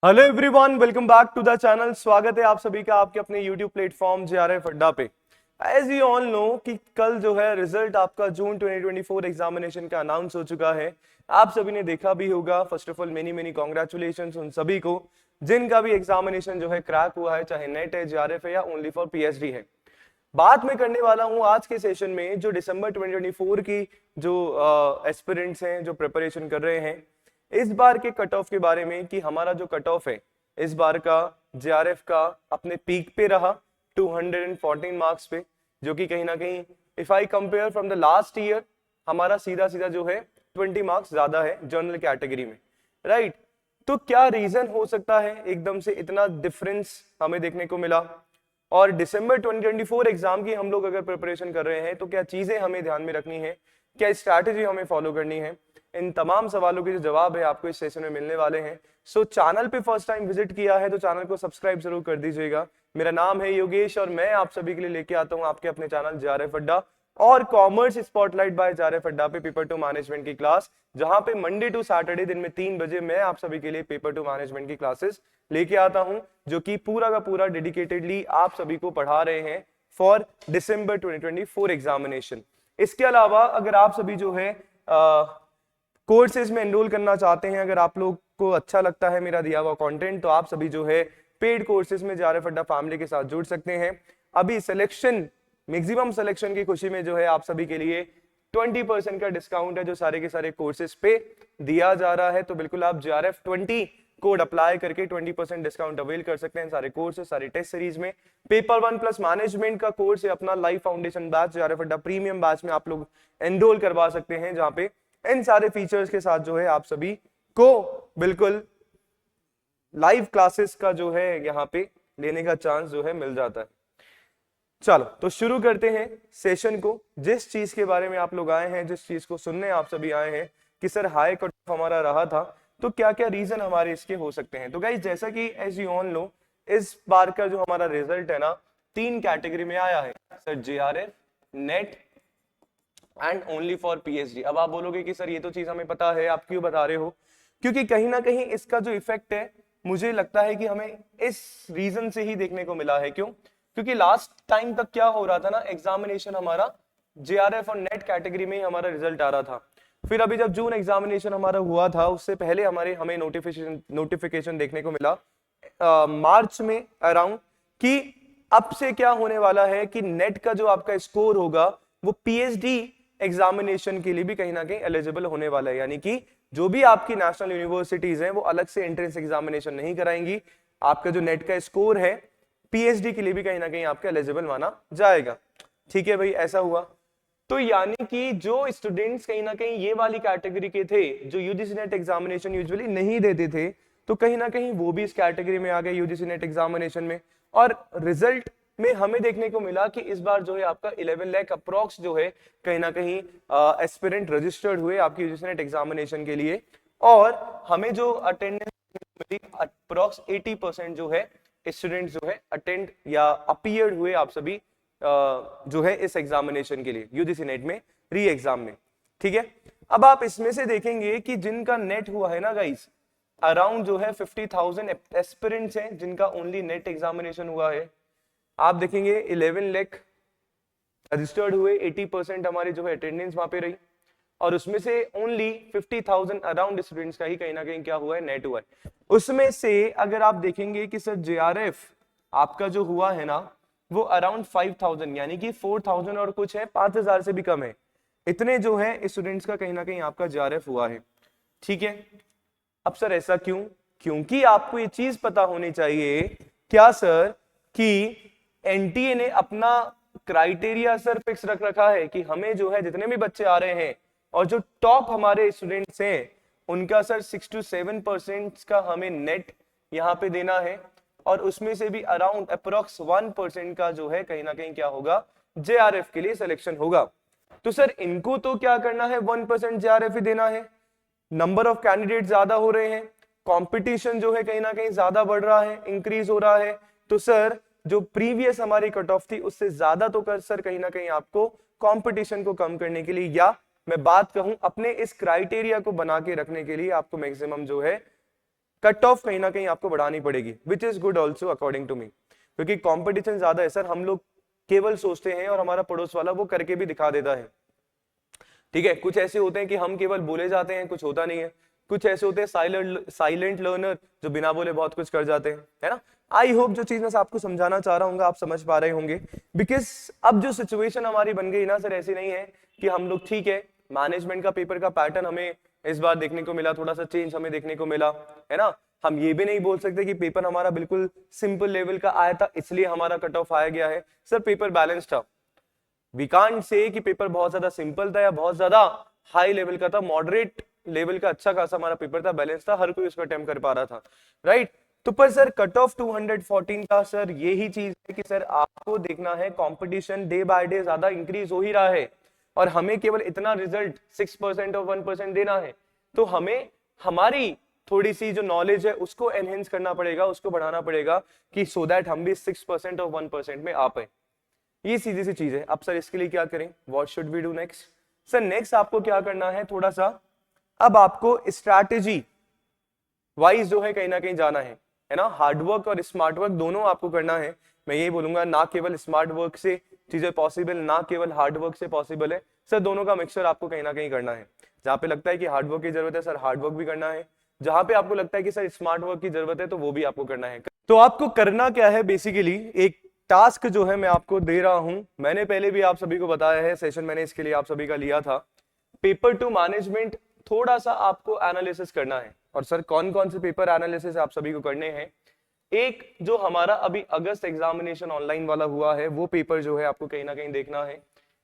Hello everyone, welcome back to the channel. स्वागत है आप सभी का आपके अपने यूट्यूब प्लेटफॉर्म जेआरएफ अड्डा पे। एज यू ऑल नो कि कल जो है रिजल्ट आपका जून 2024 एग्जामिनेशन का अनाउंस हो चुका है। आप सभी ने देखा भी होगा। First of all many many congratulation उन सभी को जिनका भी एग्जामिनेशन जो है क्रैक हुआ है, चाहे नेट है, जेआरएफ है या ओनली फॉर पीएचडी है। बात मैं करने वाला हूं आज के सेशन में जो दिसंबर 2024 की जो एस्पिरेंट्स हैं जो प्रिपरेशन कर रहे हैं, इस बार के कट ऑफ के बारे में कि हमारा जो कट ऑफ है इस बार का जेआरएफ का अपने पीक पे रहा 214 मार्क्स पे, जो कि कहीं ना कहीं if I compare from the last year हमारा सीधा सीधा जो है 20 मार्क्स ज्यादा है जनरल कैटेगरी में, राइट। तो क्या रीजन हो सकता है एकदम से इतना डिफरेंस हमें देखने को मिला, और दिसंबर 2024 एग्जाम की हम लोग अगर प्रिपरेशन कर रहे हैं तो क्या चीजें हमें ध्यान में रखनी है, क्या स्ट्रैटेजी हमें फॉलो करनी है। इन तमाम सवालों के जो जवाब है आपको इस सेशन में मिलने वाले हैं। सो चैनल पे फर्स्ट टाइम विजिट किया है तो चैनल को सब्सक्राइब जरूर कर दीजिएगा। मेरा नाम है योगेश और मैं आप सभी के लिए लेके आता हूं आपके अपने चैनल जेआरएफ अड्डा और कॉमर्स स्पॉटलाइट बाय जेआरएफ अड्डा पे पेपर टू मैनेजमेंट की क्लास, जहां पे मंडे टू सैटरडे दिन में 3 बजे मैं आप सभी के लिए पेपर टू मैनेजमेंट की क्लासेस लेके आता हूं, जो कि पूरा का पूरा डेडिकेटेडली आप सभी को पढ़ा रहे हैं फॉर दिसंबर 2024 एग्जामिनेशन। इसके अलावा अगर आप सभी जो है कोर्सेज में एनरोल करना चाहते हैं, अगर आप लोग को अच्छा लगता है मेरा दिया हुआ कंटेंट, तो आप सभी जो है पेड कोर्सेज में जेआरएफ अड्डा फैमिली के साथ जुड़ सकते हैं। अभी सिलेक्शन मैक्सिमम सिलेक्शन की खुशी में जो है आप सभी के लिए 20% का डिस्काउंट है जो सारे के सारे कोर्सेज पे दिया जा रहा है। तो बिल्कुल आप JRF20 कोड अप्लाई करके 20% डिस्काउंट अवेल कर सकते हैं सारे कोर्सेज सारी टेस्ट सीरीज में। पेपर 1 प्लस मैनेजमेंट का कोर्स है अपना लाइव फाउंडेशन बैच जेआरएफ अड्डा प्रीमियम बैच में आप लोग एनरोल करवा सकते हैं, जहां पे इन सारे फीचर्स के साथ जो है आप सभी को बिल्कुल लाइव क्लासेस का जो है यहाँ पे लेने का चांस जो है मिल जाता है। चलो तो शुरू करते हैं सेशन को। जिस चीज के बारे में आप लोग आए हैं, जिस चीज को सुनने आप सभी आए हैं कि सर हाई कट ऑफ हमारा रहा था, तो क्या क्या रीजन हमारे इसके हो सकते हैं। तो गाइस जैसा कि एज यू ऑल नो इस बार का जो हमारा रिजल्ट है ना 3 कैटेगरी में आया है sir, JRF, net and only for PhD. अब आप बोलोगे कि सर ये तो चीज हमें पता है, आप क्यों बता रहे हो। क्योंकि कहीं ना कहीं इसका जो इफेक्ट है मुझे लगता है कि हमें इस रीजन से ही देखने को मिला है। क्यों? क्योंकि लास्ट टाइम तक क्या हो रहा था ना, एग्जामिनेशन हमारा जेआरएफ और नेट कैटेगरी में ही हमारा रिजल्ट आ रहा था। फिर अभी जब जून एग्जामिनेशन हमारा हुआ था उससे पहले हमें नोटिफिकेशन देखने को मिला मार्च में अराउंड, कि अब से क्या होने वाला है कि नेट का जो आपका स्कोर होगा वो पीएचडी एग्जामिनेशन के लिए भी कहीं ना कहीं एलिजिबल होने वाला है। यानी कि जो भी आपकी नेशनल यूनिवर्सिटीज हैं वो अलग से एंट्रेंस एग्जामिनेशन नहीं कराएंगी, आपका जो नेट का स्कोर है पीएचडी के लिए भी कहीं ना कहीं आपका एलिजिबल माना जाएगा। ठीक है भाई, ऐसा हुआ। तो यानी कि जो स्टूडेंट्स कहीं ना कहीं ये वाली कैटेगरी के थे जो यूजीसी नेट एग्जामिनेशन यूजुअली नहीं देते थे, तो कहीं ना कहीं वो भी इस कैटेगरी में आ गए यूजीसी नेट एग्जामिनेशन में। और रिजल्ट में हमें देखने को मिला कि इस बार जो है आपका 11 लाख अप्रोक्स जो है कहीं ना कहीं एस्पिरेंट रजिस्टर्ड हुए आपकी यूजीसी नेट एग्जामिनेशन के लिए, और हमें जो अटेंडेंस मिली अप्रोक्स 80% जो है स्टूडेंट्स जो है अटेंड या अपीयर्ड हुए आप सभी जो है इस एग्जामिनेशन के लिए यूजीसी नेट में री एग्जाम में। ठीक है, अब आप इसमें से देखेंगे कि जिनका नेट हुआ है ना गाइस, अराउंड जो है 50,000 एस्पिरेंट्स हैं जिनका ओनली नेट एग्जामिनेशन हुआ है। आप देखेंगे 11 लाख रजिस्टर्ड हुए, 80% हमारी जो है अटेंडेंस वहां पे रही, और उसमें से ओनली 50,000 अराउंड स्टूडेंट्स का ही कहीं ना कहीं क्या हुआ है, नेट हुआ है। उसमें से अगर आप देखेंगे कि सर जेआरएफ आपका जो हुआ है ना वो अराउंड 5,000 यानी कि 4,000 और कुछ है, 5,000 से भी कम है, इतने जो है स्टूडेंट्स का कहीं ना कहीं आपका जेआरएफ हुआ है। ठीक है, अब सर ऐसा क्यों? क्योंकि आपको ये चीज पता होनी चाहिए क्या सर कि एनटीए ने अपना क्राइटेरिया सर फिक्स रख रखा है कि हमें जो है जितने भी बच्चे आ रहे हैं और जो टॉप हमारे स्टूडेंट्स हैं उनका सर 6 to 7% का हमें नेट यहाँ पे देना है, और उसमें से भी अराउंड अप्रोक्स 1% का जो है कहीं ना कहीं क्या होगा, जेआरएफ के लिए सिलेक्शन होगा। तो सर इनको तो क्या करना है, 1% जेआरएफ ही देना है। नंबर ऑफ कैंडिडेट ज्यादा हो रहे हैं, कंपटीशन जो है कहीं ना कहीं ज्यादा बढ़ रहा है, इंक्रीज हो रहा है। तो सर जो प्रीवियस हमारी कट ऑफ थी उससे ज्यादा तो कर सर कहीं ना कहीं आपको कंपटीशन को कम करने के लिए, या मैं बात कहूं अपने इस क्राइटेरिया को बना के रखने के लिए आपको मैक्सिमम जो है कट ऑफ कहीं ना कहीं आपको बढ़ानी पड़ेगी, which is good also according to me, क्योंकि कॉम्पिटिशन ज्यादा है सर। हम लोग केवल सोचते हैं और हमारा पड़ोस वाला वो करके भी दिखा देता है, ठीक है। कुछ ऐसे होते हैं कि हम केवल बोले जाते हैं, कुछ होता नहीं है। कुछ ऐसे होते हैं साइलेंट लर्नर जो बिना बोले बहुत कुछ कर जाते हैं, है ना। आई होप जो चीज मैं आपको समझाना चाह रहा हूँ आप समझ पा रहे होंगे, बिकॉज अब जो सिचुएशन हमारी बन गई ना सर, ऐसी नहीं है कि हम लोग, ठीक है, मैनेजमेंट का पेपर का पैटर्न हमें इस बार देखने को मिला, थोड़ा सा चेंज हमें देखने को मिला, है ना। हम ये भी नहीं बोल सकते कि पेपर हमारा बिल्कुल सिंपल लेवल का आया था इसलिए हमारा कट ऑफ आया गया है। सर पेपर बैलेंस था, वी कांट से कि पेपर बहुत ज्यादा सिंपल था या बहुत ज्यादा हाई लेवल का था, मॉडरेट लेवल का अच्छा खासा हमारा पेपर था, बैलेंस था, हर कोई उसको अटेम्प्ट कर पा रहा था, राइट। तो पर सर कट ऑफ 214 का सर यही चीज है कि सर आपको देखना है कंपटीशन डे बाय डे ज्यादा इंक्रीज हो ही रहा है और हमें केवल इतना रिजल्ट 6% और 1% देना है। तो हमें हमारी थोड़ी सी जो नॉलेज है उसको एनहेंस करना पड़ेगा, उसको बढ़ाना पड़ेगा कि सो दैट हम भी 6% और 1% में आ पाए। ये सीधी सी चीज है। अब सर इसके लिए क्या करें, what should we do next? Sir next आपको क्या करना है, थोड़ा सा अब आपको स्ट्रैटेजी वाइज जो है कहीं ना कहीं जाना है ना। हार्डवर्क और स्मार्ट वर्क दोनों आपको करना है। मैं यही बोलूंगा, ना केवल स्मार्ट वर्क से चीजें पॉसिबल, ना केवल हार्ड वर्क से पॉसिबल है। सर दोनों का मिक्सचर आपको कहीं ना कहीं करना है। जहां पे लगता है कि हार्ड वर्क की जरूरत है सर हार्ड वर्क भी करना है, जहां पे आपको लगता है कि सर स्मार्ट वर्क की जरूरत है तो वो भी आपको करना है। तो आपको करना क्या है, बेसिकली एक टास्क जो है मैं आपको दे रहा हूं। मैंने पहले भी आप सभी को बताया है, सेशन मैंने इसके लिए आप सभी का लिया था। पेपर टू मैनेजमेंट थोड़ा सा आपको एनालिसिस करना है। और सर कौन कौन से पेपर एनालिसिस आप सभी को करने हैं? एक जो हमारा अभी अगस्त एग्जामिनेशन ऑनलाइन वाला हुआ है वो पेपर जो है आपको कहीं ना कहीं देखना है।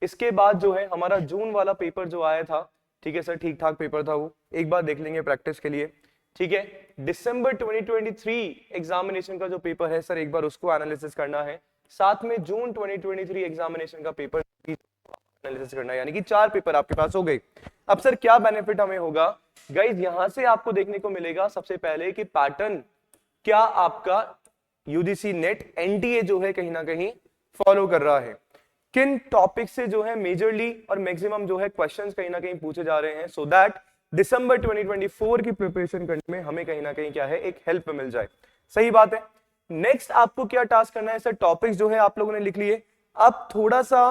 इसके बाद जो है हमारा जून वाला पेपर जो आया था, ठीक है सर, ठीक ठाक पेपर था वो, एक बार देख लेंगे प्रैक्टिस के लिए, ठीक है। दिसंबर 2023 एग्जामिनेशन का जो पेपर है सर एक बार उसको एनालिसिस करना है। साथ में जून 2023 एग्जामिनेशन का पेपर एनालिसिस करना है, यानी कि 4 पेपर आपके पास हो गए। अब सर क्या बेनिफिट हमें होगा गाइज, यहां से आपको देखने को मिलेगा सबसे पहले कि पैटर्न क्या आपका यूजीसी नेट एनटीए जो है कहीं ना कहीं फॉलो कर रहा है, किन टॉपिक से जो है मेजरली और मैक्सिमम जो है क्वेश्चंस कहीं ना कहीं पूछे जा रहे हैं, सो दैट दिसंबर 2024 की प्रिपरेशन करने में हमें कहीं ना कहीं क्या है एक हेल्प मिल जाए। सही बात है। नेक्स्ट आपको क्या टास्क करना है सर, टॉपिक्स जो है आप लोगों ने लिख लिए। अब थोड़ा सा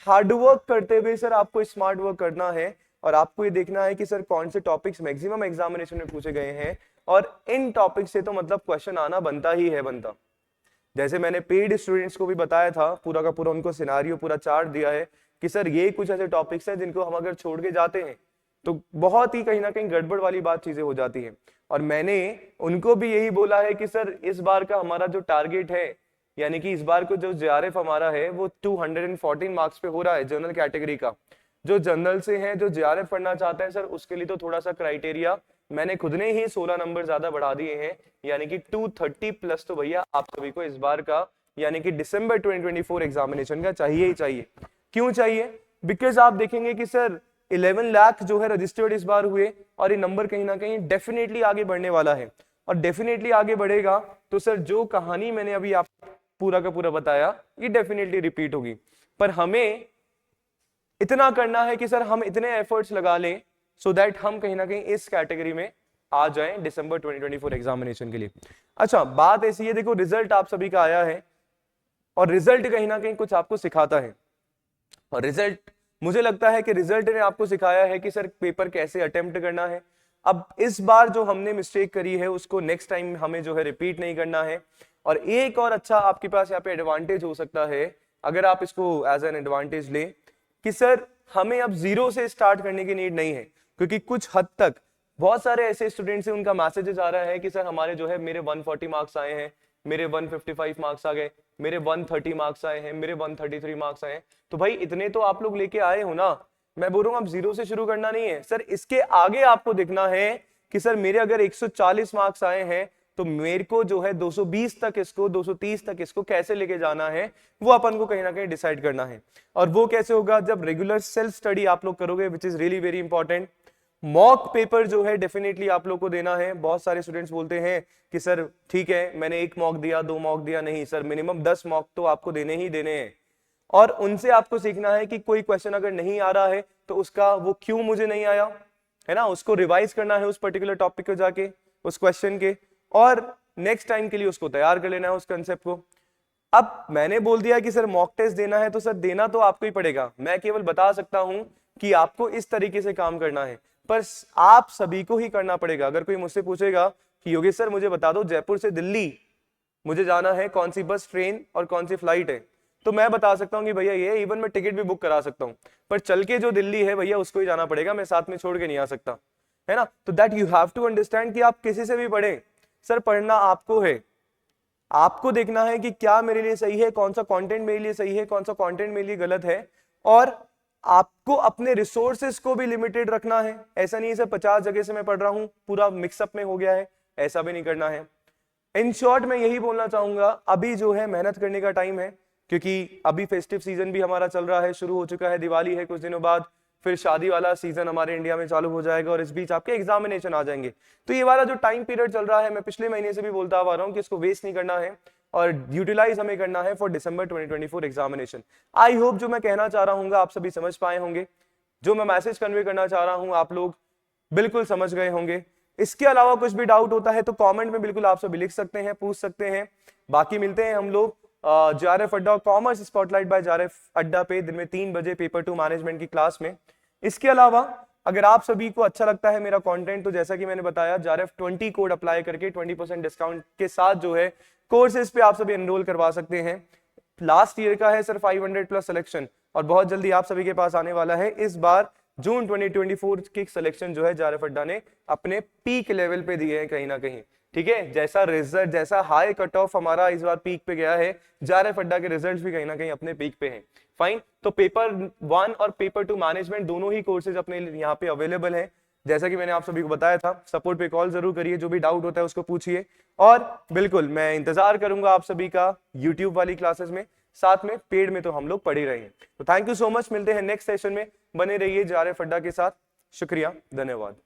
हार्डवर्क करते हुए सर आपको स्मार्ट वर्क करना है और आपको ये देखना है कि सर कौन से टॉपिक्स मैक्सिमम एग्जामिनेशन में पूछे गए हैं और इन टॉपिक से तो मतलब क्वेश्चन आना बनता ही है, बनता। जैसे मैंने पेड स्टूडेंट्स को भी बताया था, पूरा का पूरा उनको सिनारियो पूरा चार्ट दिया है कि सर ये कुछ ऐसे टॉपिक्स हैं जिनको हम अगर छोड़ के जाते हैं तो बहुत ही कहीं ना कहीं गड़बड़ वाली बात चीजें हो जाती है। और मैंने उनको भी यही बोला है कि सर इस बार का हमारा जो टारगेट है, यानी कि इस बार को जो जेआरएफ हमारा है वो 214 मार्क्स पे हो रहा है जनरल कैटेगरी का। जो जनरल से हैं, जो जेआरएफ पढ़ना चाहते हैं सर उसके लिए तो थोड़ा सा क्राइटेरिया मैंने खुद ने ही 16 नंबर ज्यादा बढ़ा दिए हैं, यानी कि 230 प्लस तो भैया आप सभी को इस बार का यानी कि दिसंबर 2024 एग्जामिनेशन का चाहिए ही चाहिए। क्यों चाहिए? बिकॉज आप देखेंगे कि सर 11 लाख जो है रजिस्टर्ड इस बार हुए और ये नंबर कहीं ना कहीं डेफिनेटली आगे बढ़ने वाला है और डेफिनेटली आगे बढ़ेगा तो सर जो कहानी मैंने अभी आप पूरा का पूरा बताया ये डेफिनेटली रिपीट होगी। पर हमें इतना करना है कि सर हम इतने एफर्ट्स लगा लें सो दैट हम कहीं ना कहीं इस कैटेगरी में आ जाएं दिसंबर 2024 एग्जामिनेशन के लिए। अच्छा बात ऐसी है, देखो रिजल्ट आप सभी का आया है और रिजल्ट कहीं ना कहीं कुछ आपको सिखाता है और रिजल्ट मुझे लगता है कि रिजल्ट ने आपको सिखाया है कि सर पेपर कैसे अटेम्प्ट करना है। अब इस बार जो हमने मिस्टेक करी है उसको नेक्स्ट टाइम हमें जो है रिपीट नहीं करना है। और एक और अच्छा आपके पास यहाँ पे एडवांटेज हो सकता है अगर आप इसको एज एन एडवांटेज ले कि सर हमें अब जीरो से स्टार्ट करने की नीड नहीं है, क्योंकि कुछ हद तक बहुत सारे ऐसे स्टूडेंट्स हैं उनका मैसेजेस आ रहा है कि सर हमारे जो है मेरे 140 मार्क्स आए हैं, मेरे 155 मार्क्स आ गए, मेरे 130 मार्क्स आए हैं, मेरे 133 मार्क्स आए हैं। तो भाई इतने तो आप लोग लेके आए हो ना, मैं बोल रहा हूँ अब जीरो से शुरू करना नहीं है सर, इसके आगे आपको देखना है कि सर मेरे अगर 140 मार्क्स आए हैं तो मेरे को जो है 220 तक इसको 230 तक इसको कैसे लेके जाना है वो अपन को कहीं ना कहीं डिसाइड करना है। और वो कैसे होगा? जब रेगुलर सेल्फ स्टडी आप लोग करोगे, which is really very important. Mock paper जो है डेफिनेटली आप लोग को देना है। बहुत सारे स्टूडेंट्स बोलते हैं कि सर ठीक है मैंने 1 मॉक दिया 2 मॉक दिया, नहीं सर मिनिमम 10 मॉक तो आपको देने ही देने हैं। और उनसे आपको सीखना है कि कोई क्वेश्चन अगर नहीं आ रहा है तो उसका वो क्यों मुझे नहीं आया, है ना, उसको रिवाइज करना है उस पर्टिकुलर टॉपिक को जाके। उस क्वेश्चन के, और नेक्स्ट टाइम के लिए उसको तैयार कर लेना है उस कंसेप्ट को। अब मैंने बोल दिया कि सर मॉक टेस्ट देना है, तो सर देना तो आपको ही पड़ेगा, मैं केवल बता सकता हूं कि आपको इस तरीके से काम करना है, पर आप सभी को ही करना पड़ेगा। अगर कोई मुझसे पूछेगा कि योगेश सर मुझे बता दो जयपुर से दिल्ली मुझे जाना है, कौन सी बस, ट्रेन और कौन सी फ्लाइट है, तो मैं बता सकता हूँ कि भैया ये, इवन मैं टिकट भी बुक करा सकता हूँ, पर चल के जो दिल्ली है भैया उसको ही जाना पड़ेगा, मैं साथ में छोड़ के नहीं आ सकता, है ना। तो that you have to understand कि आप किसी से भी पढ़ें, सर पढ़ना आपको है, आपको देखना है कि क्या मेरे लिए सही है, कौन सा कंटेंट मेरे लिए सही है, कौन सा कंटेंट मेरे लिए गलत है, और आपको अपने रिसोर्सेज को भी लिमिटेड रखना है। ऐसा नहीं है सर 50 जगह से मैं पढ़ रहा हूं, पूरा मिक्सअप में हो गया है, ऐसा भी नहीं करना है। इन शॉर्ट मैं यही बोलना चाहूंगा, अभी जो है मेहनत करने का टाइम है, क्योंकि अभी फेस्टिव सीजन भी हमारा चल रहा है, शुरू हो चुका है, दिवाली है कुछ दिनों बाद, फिर शादी वाला सीजन हमारे इंडिया में चालू हो जाएगा, और इस बीच आपके एग्जामिनेशन आ जाएंगे। तो ये वाला जो टाइम पीरियड चल रहा है, मैं पिछले महीने से भी बोलता आ रहा हूँ कि इसको वेस्ट नहीं करना है और यूटिलाइज हमें करना है for December 2024 examination. I hope जो मैं कहना चाह रहा हूँ आप सभी समझ पाए होंगे, जो मैं मैसेज कन्वे करना चाह रहा हूँ आप लोग बिल्कुल समझ गए होंगे। इसके अलावा कुछ भी डाउट होता है तो कमेंट में बिल्कुल आप सभी लिख सकते हैं, पूछ सकते हैं। बाकी मिलते हैं हम लोग JRF अड्डा कॉमर्स स्पॉटलाइट बाय JRF अड्डा पे दिन में 3 बजे पेपर 2 मैनेजमेंट की क्लास में। इसके अलावा अगर आप सभी को अच्छा लगता है मेरा कंटेंट, तो जैसा कि मैंने बताया JRF 20 कोड अप्लाई करके 20% डिस्काउंट के साथ जो है कोर्सेज पे आप सभी एनरोल करवा सकते हैं। लास्ट ईयर का है सर 500 प्लस सिलेक्शन, और बहुत जल्दी आप सभी के पास आने वाला है। इस बार जून 2024 की सिलेक्शन जो है JRF अड्डा ने अपने पीक लेवल पे दिए हैं कहीं ना कहीं, ठीक है। जैसा रिजल्ट, जैसा हाई कट ऑफ हमारा इस बार पीक पे गया है, JRF अड्डा के रिजल्ट्स भी कहीं ना कहीं अपने पीक पे हैं। फाइन, तो पेपर 1 और पेपर 2 मैनेजमेंट दोनों ही कोर्सेज अपने यहाँ पे अवेलेबल है। जैसा कि मैंने आप सभी को बताया था, सपोर्ट पे कॉल जरूर करिए, जो भी डाउट होता है उसको पूछिए, और बिल्कुल मैं इंतजार करूंगा आप सभी का यूट्यूब वाली क्लासेस में, साथ में पेड में तो हम लोग पढ़ ही रहे हैं। तो थैंक यू सो मच, मिलते हैं नेक्स्ट सेशन में, बने रहिए JRF अड्डा के साथ। शुक्रिया, धन्यवाद।